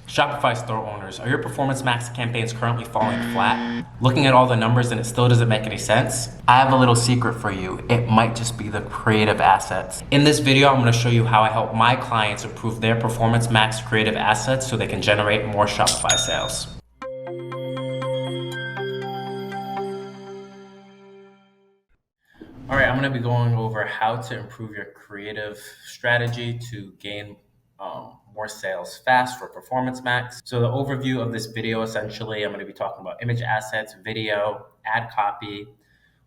Shopify store owners, are your Performance Max campaigns currently falling flat? Looking at all the numbers and it still doesn't make any sense? I have a little secret for you. It might just be the creative assets. In this video, I'm going to show you how I help my clients improve their Performance Max creative assets so they can generate more Shopify sales. All right, I'm going to be going over how to improve your creative strategy to gain more sales fast for Performance Max. So the overview of this video, essentially, I'm going to be talking about image assets, video, ad copy,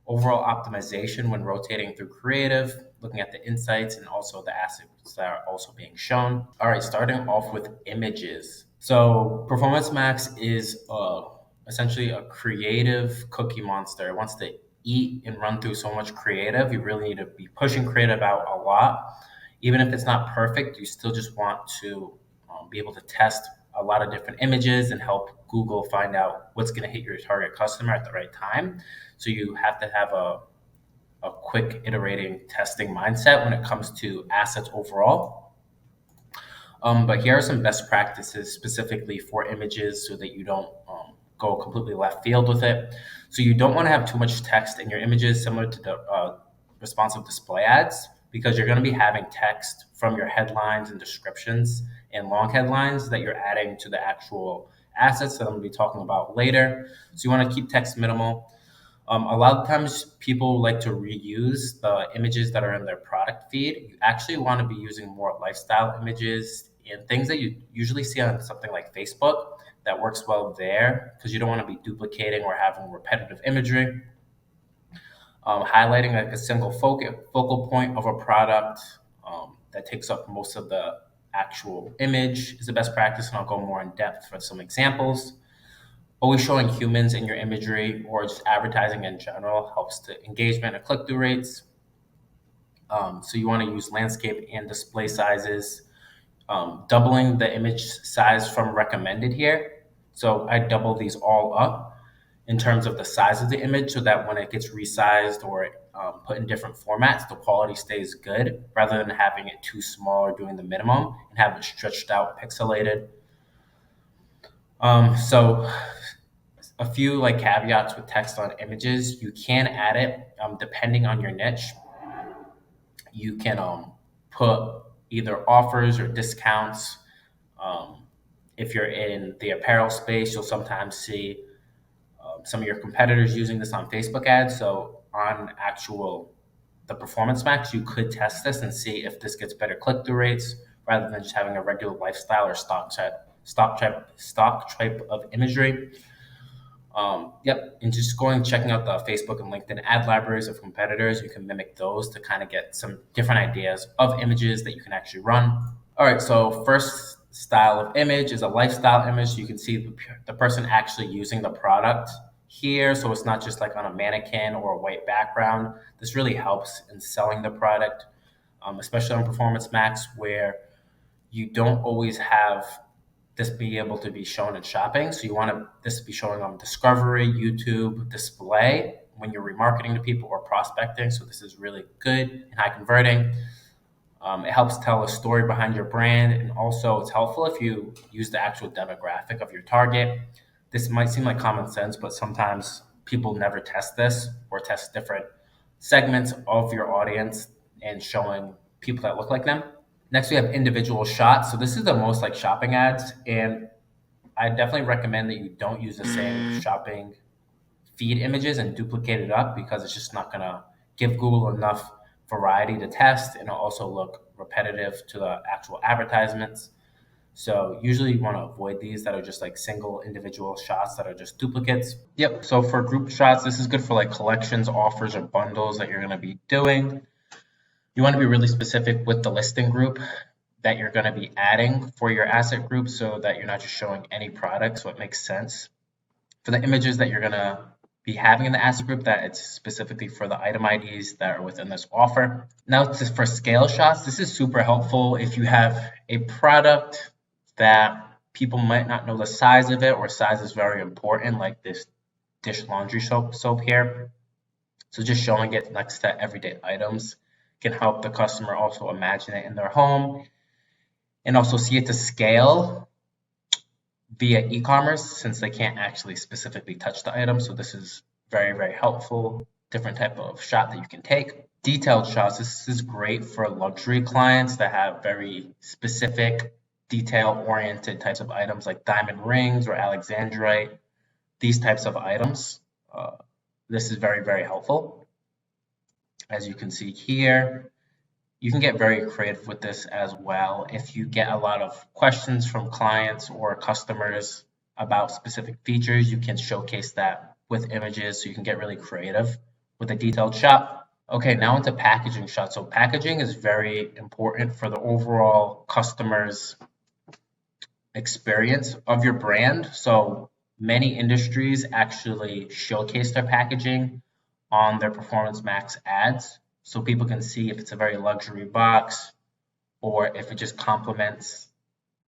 overall optimization when rotating through creative, looking at the insights and also the assets that are also being shown. All right, starting off with images. So Performance Max is essentially a creative cookie monster. It wants to eat and run through so much creative. You really need to be pushing creative out a lot. Even if it's not perfect, you still just want to be able to test a lot of different images and help Google find out what's going to hit your target customer at the right time. So you have to have a quick iterating testing mindset when it comes to assets overall. But here are some best practices specifically for images so that you don't go completely left field with it. So you don't want to have too much text in your images, similar to the responsive display ads, because you're going to be having text from your headlines and descriptions and long headlines that you're adding to the actual assets that I'm going to be talking about later. So you want to keep text minimal. A lot of times people like to reuse the images that are in their product feed. You actually want to be using more lifestyle images and things that you usually see on something like Facebook that works well there because you don't want to be duplicating or having repetitive imagery. Highlighting like a single focal point of a product that takes up most of the actual image is the best practice, and I'll go more in depth for some examples. Always showing humans in your imagery or just advertising in general helps to engagement and click-through rates. So you want to use landscape and display sizes, doubling the image size from recommended here. So I double these all up in terms of the size of the image so that when it gets resized or put in different formats, the quality stays good rather than having it too small or doing the minimum and have it stretched out, pixelated. So a few like caveats with text on images. You can add it depending on your niche. You can put either offers or discounts. Um, if you're in the apparel space, you'll sometimes see some of your competitors using this on Facebook ads. So on actual the Performance Max, you could test this and see if this gets better click-through rates rather than just having a regular lifestyle or stock type of imagery. Yep, and just checking out the Facebook and LinkedIn ad libraries of competitors, you can mimic those to kind of get some different ideas of images that you can actually run. All right, so first style of image is a lifestyle image. So you can see the person actually using the product here. So it's not just like on a mannequin or a white background. This really helps in selling the product, especially on Performance Max, where you don't always have this be able to be shown in shopping. So you want this to be showing on Discovery, YouTube, display when you're remarketing to people or prospecting. So this is really good and high converting. It helps tell a story behind your brand, and also it's helpful if you use the actual demographic of your target. This might seem like common sense, but sometimes people never test this or test different segments of your audience and showing people that look like them. Next, we have individual shots. So this is the most like shopping ads, and I definitely recommend that you don't use the same shopping feed images and duplicate it up because it's just not gonna give Google enough variety to test, and it'll also look repetitive to the actual advertisements. So usually you want to avoid these that are just like single individual shots that are just duplicates. Yep. So for group shots, this is good for like collections, offers, or bundles that you're going to be doing. You want to be really specific with the listing group that you're going to be adding for your asset group so that you're not just showing any product, so it makes sense. For the images that you're going to be having in the asset group, that it's specifically for the item IDs that are within this offer. Now for scale shots, this is super helpful if you have a product that people might not know the size of it, or size is very important, like this dish laundry soap here. So just showing it next to everyday items can help the customer also imagine it in their home and also see it to scale. via e-commerce since they can't actually specifically touch the item. So this is very, very helpful. Different type of shot that you can take. Detailed shots. This is great for luxury clients that have very specific, detail-oriented types of items like diamond rings or alexandrite. These types of items. This is very, very helpful. As you can see here, you can get very creative with this as well. If you get a lot of questions from clients or customers about specific features, you can showcase that with images, so you can get really creative with a detailed shot. Okay, now into packaging shots. So packaging is very important for the overall customer's experience of your brand. So many industries actually showcase their packaging on their Performance Max ads, so people can see if it's a very luxury box or if it just complements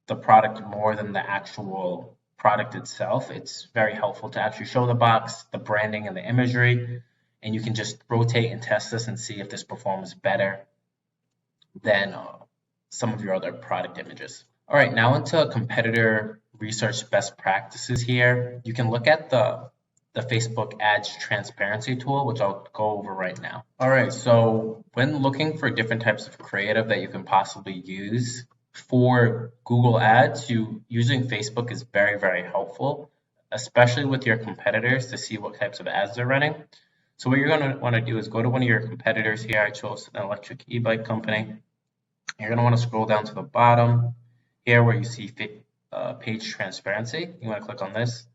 the product more than the actual product itself. It's very helpful to actually show the box, the branding, and the imagery, and you can just rotate and test this and see if this performs better than some of your other product images. All right, now into competitor research best practices here. You can look at the Facebook ads transparency tool, which I'll go over right now. All right, so when looking for different types of creative that you can possibly use for Google Ads, using Facebook is very, very helpful, especially with your competitors to see what types of ads they're running. So what you're going to want to do is go to one of your competitors here. I chose an electric e-bike company. You're going to want to scroll down to the bottom here where you see page transparency. You want to click on this.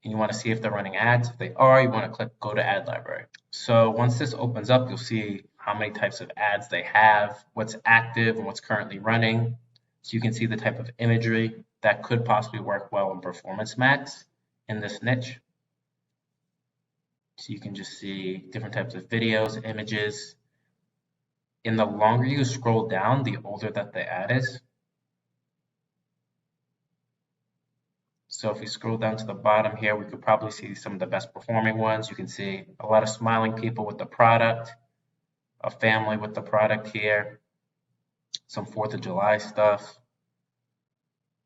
And you want to see if they're running ads. If they are, you want to click go to ad library. So once this opens up, you'll see how many types of ads they have, what's active and what's currently running. So you can see the type of imagery that could possibly work well in Performance Max in this niche. So you can just see different types of videos, images. And the longer you scroll down, the older that the ad is. So if we scroll down to the bottom here, we could probably see some of the best performing ones. You can see a lot of smiling people with the product, a family with the product here, some 4th of July stuff,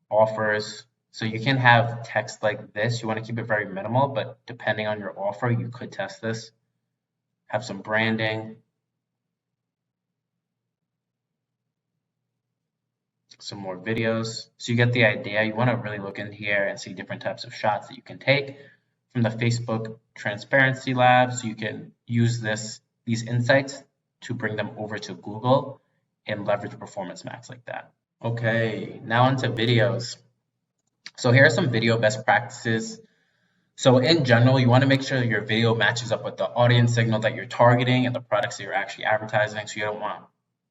offers. So you can have text like this. You want to keep it very minimal, but depending on your offer, you could test this. Have some branding, some more videos. So you get the idea. You want to really look in here and see different types of shots that you can take from the Facebook Transparency Lab. So you can use these insights to bring them over to Google and leverage Performance Max like that. Okay, now onto videos. So here are some video best practices. So in general, you want to make sure your video matches up with the audience signal that you're targeting and the products that you're actually advertising. So you don't want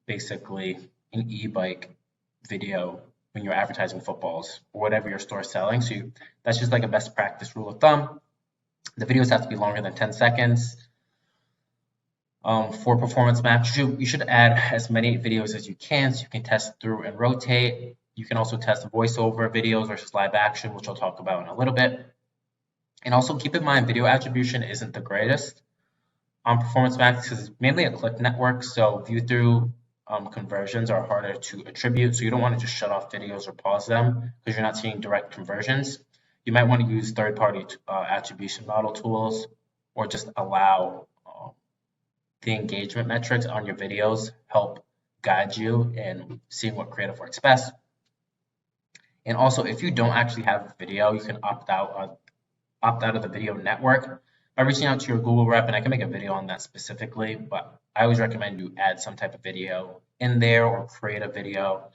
basically an e-bike video when you're advertising footballs or whatever your store is selling. So that's just like a best practice rule of thumb. The videos have to be longer than 10 seconds. For Performance Max, you should add as many videos as you can so you can test through and rotate. You can also test voiceover videos versus live action, which I'll talk about in a little bit. And also keep in mind, video attribution isn't the greatest on Performance Max because it's mainly a click network, so view through conversions are harder to attribute, so you don't want to just shut off videos or pause them because you're not seeing direct conversions. You might want to use third-party attribution model tools or just allow the engagement metrics on your videos help guide you in seeing what creative works best. And also, if you don't actually have video, you can opt out of the video network by reaching out to your Google rep, and I can make a video on that specifically, but I always recommend you add some type of video in there or create a video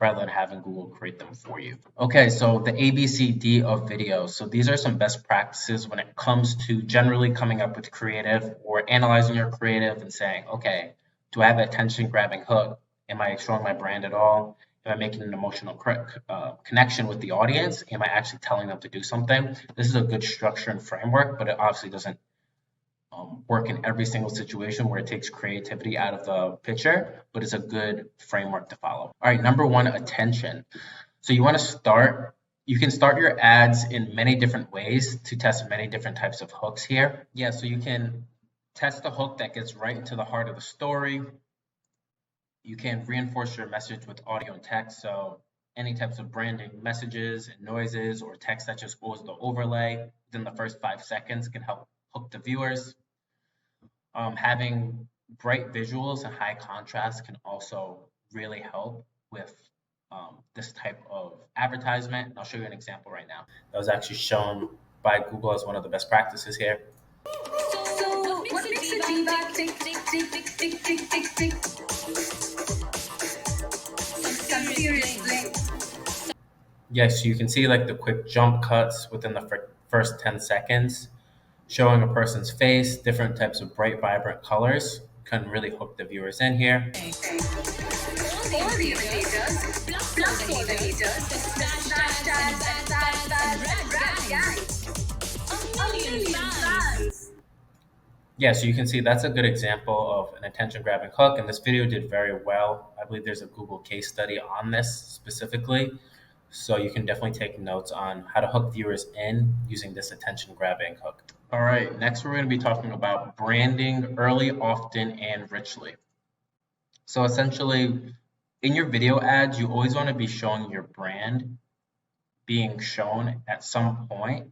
rather than having Google create them for you. Okay, so the ABCD of videos. So these are some best practices when it comes to generally coming up with creative or analyzing your creative and saying, okay, do I have an attention grabbing hook? Am I showing my brand at all? Am I making an emotional connection with the audience? Am I actually telling them to do something? This is a good structure and framework, but it obviously doesn't work in every single situation where it takes creativity out of the picture, but it's a good framework to follow. All right, number one, attention. So you want to you can start your ads in many different ways to test many different types of hooks here. Yeah, so you can test the hook that gets right into the heart of the story. You can reinforce your message with audio and text. So any types of branding messages and noises or text that just goes to overlay within the first 5 seconds can help hook the viewers. Having bright visuals and high contrast can also really help with this type of advertisement. And I'll show you an example right now. That was actually shown by Google as one of the best practices here. So, what makes a diva tick, tick, tick, tick, tick, tick, tick, tick? Some serious bling. Yes, you can see like the quick jump cuts within the first 10 seconds, showing a person's face, different types of bright, vibrant colors can really hook the viewers in here. All the imitators, plus all the haters, rap guys, a million fans. Yeah, so you can see that's a good example of an attention-grabbing hook, and this video did very well. I believe there's a Google case study on this specifically, so you can definitely take notes on how to hook viewers in using this attention-grabbing hook. All right, next we're going to be talking about branding early, often, and richly. So essentially, in your video ads, you always want to be showing your brand being shown at some point,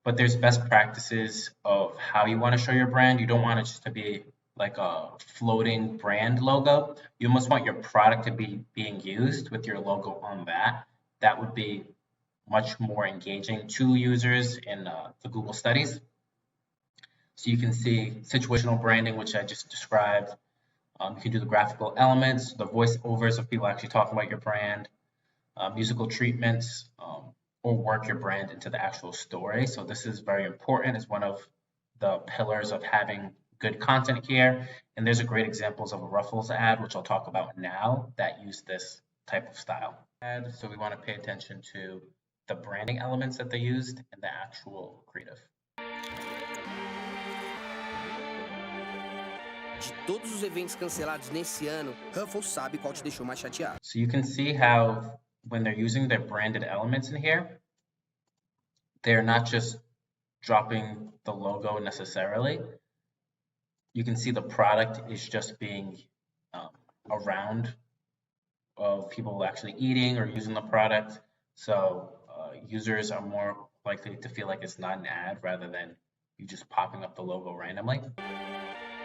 but there's best practices of how you want to show your brand. You don't want it just to be like a floating brand logo. You almost want your product to be being used with your logo on that. That would be much more engaging to users in the Google studies. So you can see situational branding, which I just described. You can do the graphical elements, the voiceovers of people actually talking about your brand, musical treatments, or work your brand into the actual story. So this is very important. It's one of the pillars of having good content here. And there's a great examples of a Ruffles ad, which I'll talk about now, that use this type of style. So we want to pay attention to the branding elements that they used and the actual creative. De todos os eventos cancelados nesse ano, Ruffles sabe qual te deixou mais chateado. So you can see how when they're using their branded elements in here, they're not just dropping the logo necessarily. You can see the product is just being around of people actually eating or using the product. So users are more likely to feel like it's not an ad rather than you just popping up the logo randomly.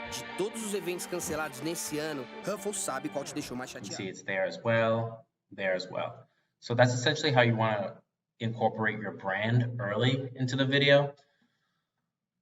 De todos os eventos cancelados nesse ano, Ruffles sabe qual te deixou mais You can chateado. see it's there as well, there as well. So that's essentially how you want to incorporate your brand early into the video.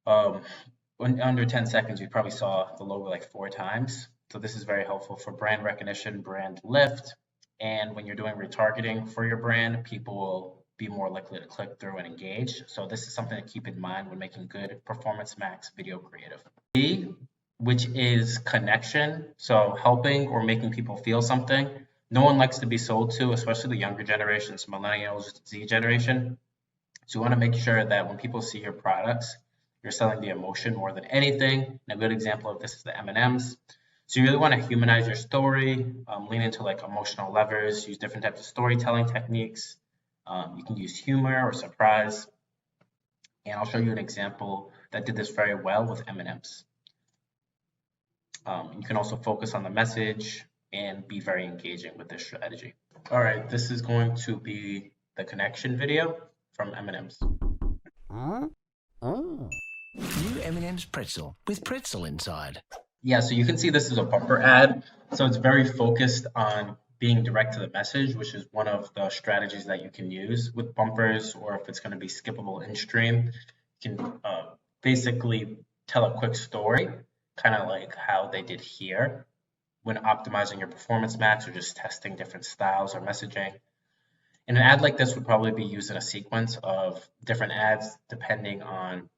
In under 10 seconds, you probably saw the logo like 4 times. So this is very helpful for brand recognition, brand lift. And when you're doing retargeting for your brand, people will be more likely to click through and engage. So this is something to keep in mind when making good Performance Max video creative. B, which is connection. So helping or making people feel something. No one likes to be sold to, especially the younger generations, millennials, Z generation. So you want to make sure that when people see your products, you're selling the emotion more than anything. And a good example of this is the M&Ms. So you really want to humanize your story, lean into like emotional levers, use different types of storytelling techniques. You can use humor or surprise. And I'll show you an example that did this very well with M&Ms. You can also focus on the message and be very engaging with this strategy. All right, this is going to be the connection video from M&Ms. New M&M's pretzel with pretzel inside. Yeah, so you can see this is a bumper ad. So it's very focused on being direct to the message, which is one of the strategies that you can use with bumpers, or if it's going to be skippable in stream, you can basically tell a quick story, kind of like how they did here when optimizing your Performance Max or just testing different styles or messaging. And an ad like this would probably be used in a sequence of different ads depending on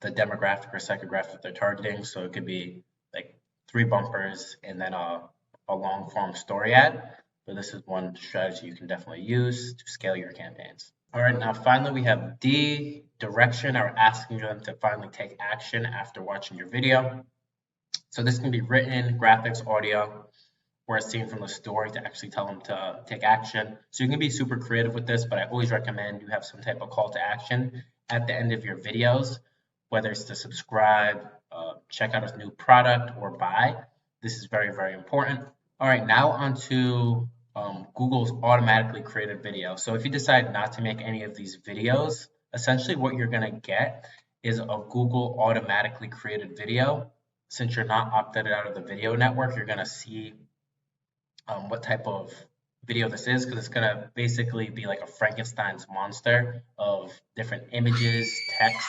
the demographic or psychographic they're targeting. So it could be like 3 bumpers and then a long form story ad. But this is one strategy you can definitely use to scale your campaigns. All right, now finally we have D, direction, or asking them to finally take action after watching your video. So this can be written, graphics, audio, or a scene from the story to actually tell them to take action. So you can be super creative with this, but I always recommend you have some type of call to action at the end of your videos, whether it's to subscribe, check out a new product, or buy. This is very, very important. All right, now on to Google's automatically created video. So if you decide not to make any of these videos, essentially what you're going to get is a Google automatically created video. Since you're not opted out of the video network, you're going to see what type of video this is, because it's going to basically be like a Frankenstein's monster of different images, text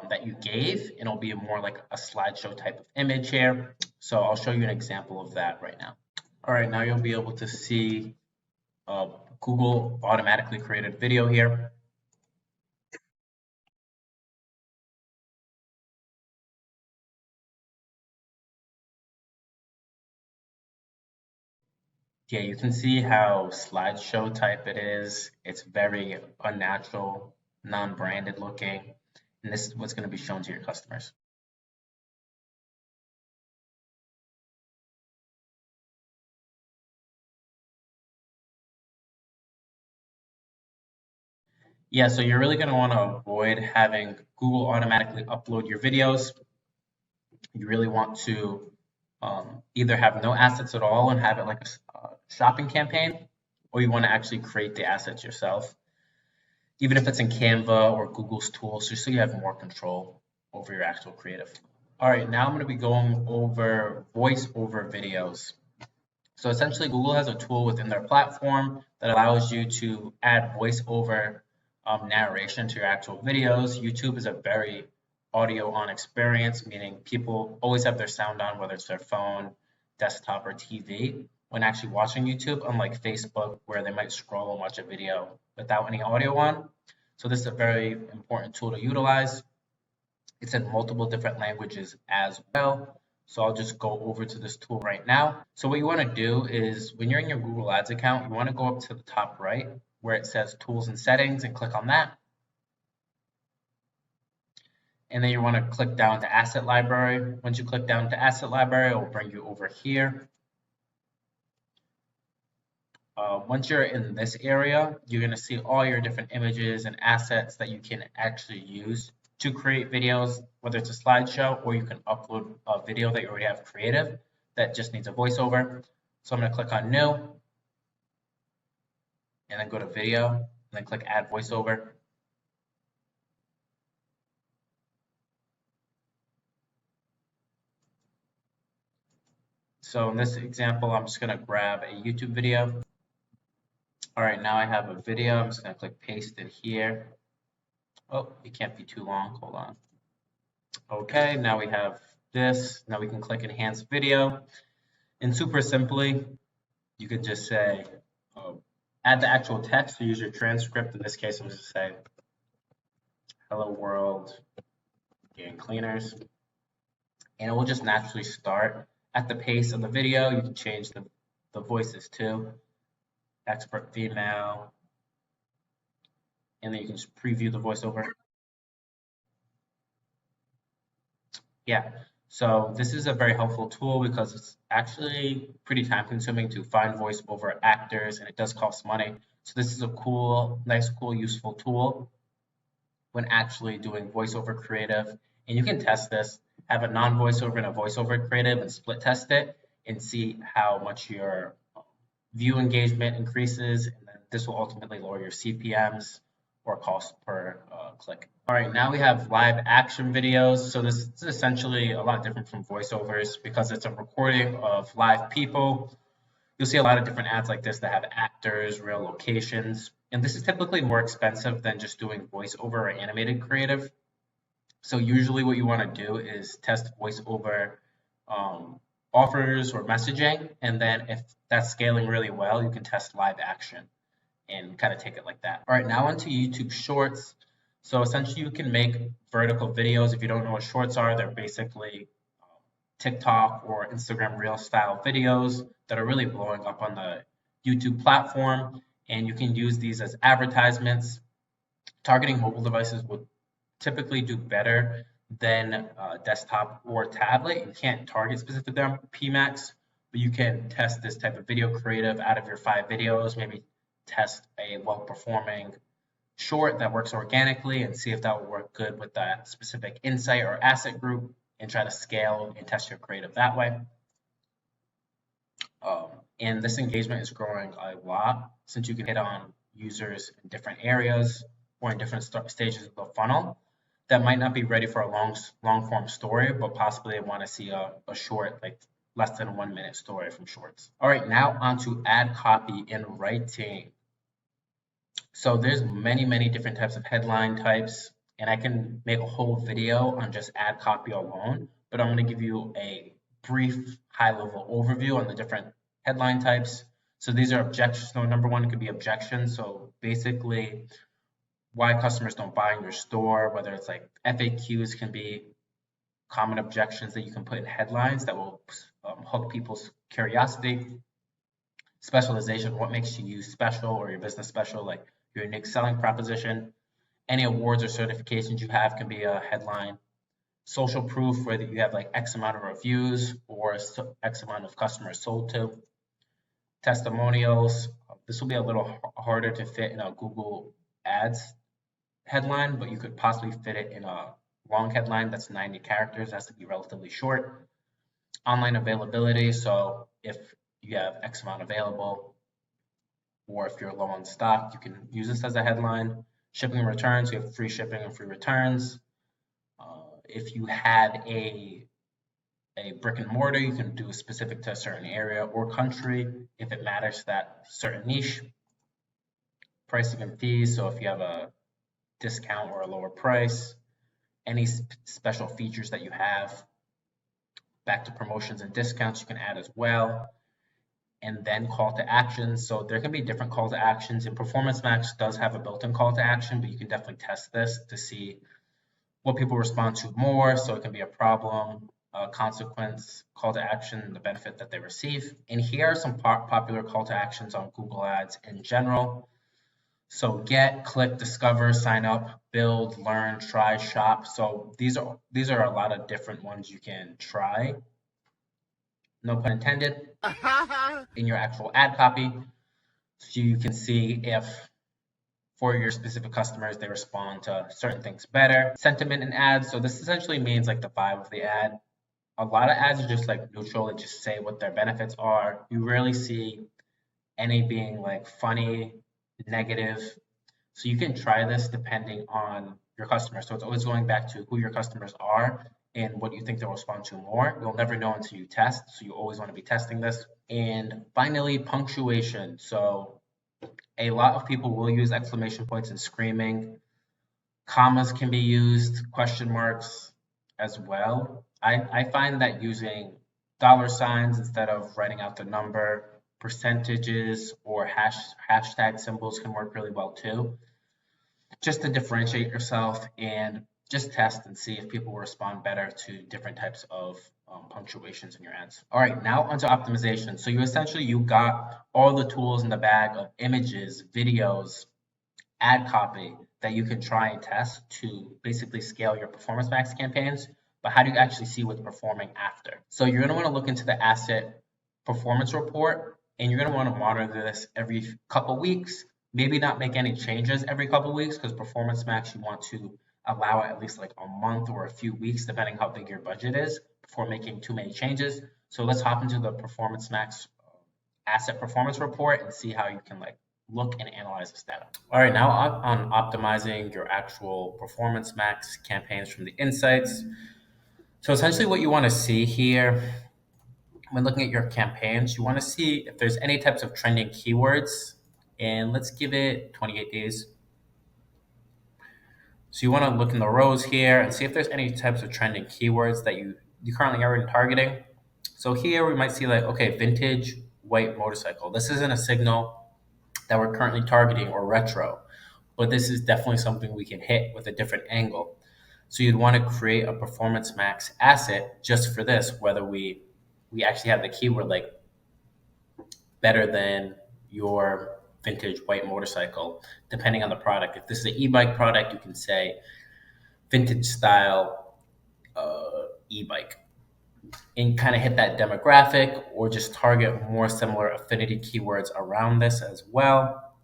that you gave, and it'll be more like a slideshow type of image here. So I'll show you an example of that right now. All right, now you'll be able to see Google automatically created video here. Yeah, you can see how slideshow type it is. It's very unnatural, non-branded looking, and this is what's going to be shown to your customers. Yeah, so you're really going to want to avoid having Google automatically upload your videos. You really want to either have no assets at all and have it like a shopping campaign, or you want to actually create the assets yourself, even if it's in Canva or Google's tools, just so you have more control over your actual creative. All right, now I'm going to be going over voice over videos. So essentially, Google has a tool within their platform that allows you to add voice over narration to your actual videos. YouTube is a very audio on experience, meaning people always have their sound on, whether it's their phone, desktop, or TV, when actually watching YouTube, unlike Facebook, where they might scroll and watch a video without any audio on. So this is a very important tool to utilize. It's in multiple different languages as well. So I'll just go over to this tool right now. So what you want to do is when you're in your Google Ads account, you want to go up to the top right where it says Tools and Settings and click on that. And then you want to click down to Asset Library. Once you click down to Asset Library, it will bring you over here. Once you're in this area, you're going to see all your different images and assets that you can actually use to create videos, whether it's a slideshow or you can upload a video that you already have creative that just needs a voiceover. So I'm going to click on New, and then go to Video, and then click Add Voiceover. So in this example, I'm just going to grab a YouTube video. All right, now I have a video. I'm just going to click Paste it here. Oh, it can't be too long. Hold on. Okay, now we have this. Now we can click Enhance Video. And super simply, you could just say, add the actual text to use your transcript. In this case, I'm just say, hello world, and cleaners. And it will just naturally start at the pace of the video. You can change the voices too. Expert female. And then you can just preview the voiceover. Yeah, so this is a very helpful tool because it's actually pretty time consuming to find voiceover actors, and it does cost money. So this is a nice, useful tool when actually doing voiceover creative. And you can test this, have a non-voiceover and a voiceover creative and split test it and see how much your view engagement increases. And then this will ultimately lower your CPMs or cost per click. All right, now we have live action videos. So this is essentially a lot different from voiceovers because it's a recording of live people. You'll see a lot of different ads like this that have actors, real locations, and this is typically more expensive than just doing voiceover or animated creative. So usually what you want to do is test voiceover offers or messaging, and then if that's scaling really well, you can test live action and kind of take it like that. All right, now onto YouTube Shorts. So essentially you can make vertical videos. If you don't know what shorts are, they're basically TikTok or Instagram Reel style videos that are really blowing up on the YouTube platform. And you can use these as advertisements. Targeting mobile devices would typically do better than desktop or tablet. You can't target specifically on PMAX, but you can test this type of video creative out of your 5 videos, maybe test a well-performing short that works organically and see if that will work good with that specific insight or asset group and try to scale and test your creative that way. And this engagement is growing a lot since you can hit on users in different areas or in different stages of the funnel that might not be ready for a long form story, but possibly they want to see a short, like less than 1 minute story from Shorts. All right, now on to ad copy in writing. So there's many different types of headline types, and I can make a whole video on just ad copy alone, but I'm going to give you a brief high level overview on the different headline types. So these are objections. So number one, it could be objections. So basically why customers don't buy in your store, whether it's like FAQs can be common objections that you can put in headlines that will hook people's curiosity. Specialization, what makes you special or your business special, like your unique selling proposition. Any awards or certifications you have can be a headline. Social proof, whether you have like X amount of reviews or X amount of customers sold to. Testimonials, this will be a little harder to fit in a Google Ads headline, but you could possibly fit it in a long headline that's 90 characters, it has to be relatively short. Online availability, so if you have X amount available, or if you're low on stock, you can use this as a headline. Shipping and returns, you have free shipping and free returns. If you have a brick and mortar, you can do specific to a certain area or country if it matters to that certain niche. Pricing and fees, so if you have a discount or a lower price, any special features that you have. Back to promotions and discounts, you can add as well. And then call to action. So there can be different call to actions, and Performance Max does have a built-in call to action, but you can definitely test this to see what people respond to more. So it can be a problem, a consequence, call to action, the benefit that they receive. And here are some popular call to actions on Google Ads in general. So get, click, discover, sign up, build, learn, try, shop. So these are a lot of different ones you can try. No pun intended. In your actual ad copy, so you can see if for your specific customers they respond to certain things better. Sentiment in ads, so this essentially means like the vibe of the ad. A lot of ads are just like neutral and just say what their benefits are. You rarely see any being like funny, negative. So you can try this depending on your customers. So it's always going back to who your customers are and what you think they'll respond to more. You'll never know until you test, so you always want to be testing this. And finally, punctuation. So a lot of people will use exclamation points and screaming. Commas can be used, question marks as well. I find that using dollar signs instead of writing out the number, percentages, or hashtag symbols can work really well too. Just to differentiate yourself and just test and see if people respond better to different types of punctuations in your ads. All right, now onto optimization. So you got all the tools in the bag of images, videos, ad copy that you can try and test to basically scale your Performance Max campaigns. But how do you actually see what's performing after? So you're going to want to look into the asset performance report, and you're going to want to monitor this every couple weeks. Maybe not make any changes every couple weeks, because Performance Max, you want to allow it at least like a month or a few weeks, depending how big your budget is, before making too many changes. So let's hop into the Performance Max asset performance report and see how you can like look and analyze this data. All right, now on optimizing your actual Performance Max campaigns from the insights. So essentially what you want to see here when looking at your campaigns, you want to see if there's any types of trending keywords, and let's give it 28 days. So you want to look in the rows here and see if there's any types of trending keywords that you currently are targeting. So here we might see like, okay, vintage white motorcycle. This isn't a signal that we're currently targeting or retro, but this is definitely something we can hit with a different angle. So you'd want to create a Performance Max asset just for this, whether we actually have the keyword like better than your vintage white motorcycle, depending on the product. If this is an e-bike product, you can say vintage style e-bike and kind of hit that demographic, or just target more similar affinity keywords around this as well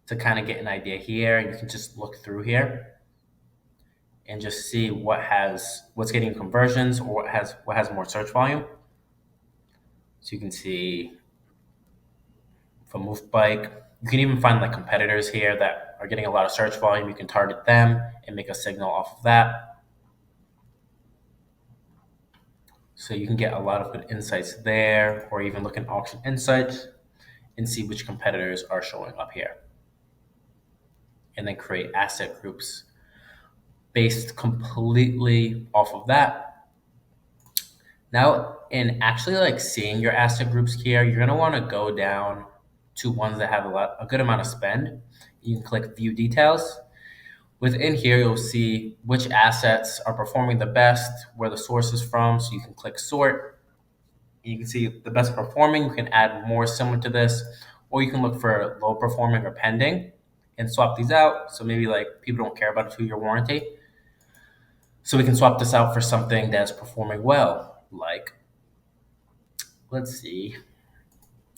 to kind of get an idea here. You can just look through here and just see what's getting conversions or what has more search volume. So you can see for Move Bike, you can even find like competitors here that are getting a lot of search volume. You can target them and make a signal off of that. So you can get a lot of good insights there, or even look in auction insights and see which competitors are showing up here. And then create asset groups based completely off of that. Now, in actually like seeing your asset groups here, you're gonna wanna go down to ones that have a good amount of spend. You can click view details. Within here, you'll see which assets are performing the best, where the source is from. So you can click sort. You can see the best performing. You can add more similar to this, or you can look for low performing or pending and swap these out. So maybe like people don't care about a 2-year warranty. So we can swap this out for something that's performing well. Like, let's see,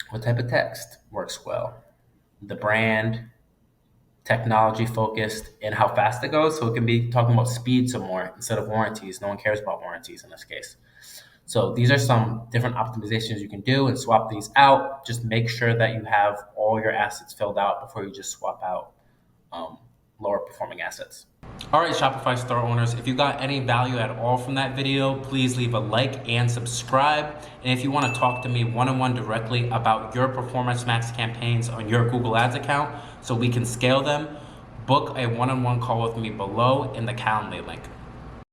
what type of text works well? The brand, technology focused, and how fast it goes. So it can be talking about speed some more instead of warranties. No one cares about warranties in this case. So these are some different optimizations you can do and swap these out. Just make sure that you have all your assets filled out before you just swap out lower performing assets. All right, Shopify store owners, if you got any value at all from that video, please leave a like and subscribe. And if you want to talk to me one-on-one directly about your Performance Max campaigns on your Google Ads account so we can scale them, book a one-on-one call with me below in the Calendly link.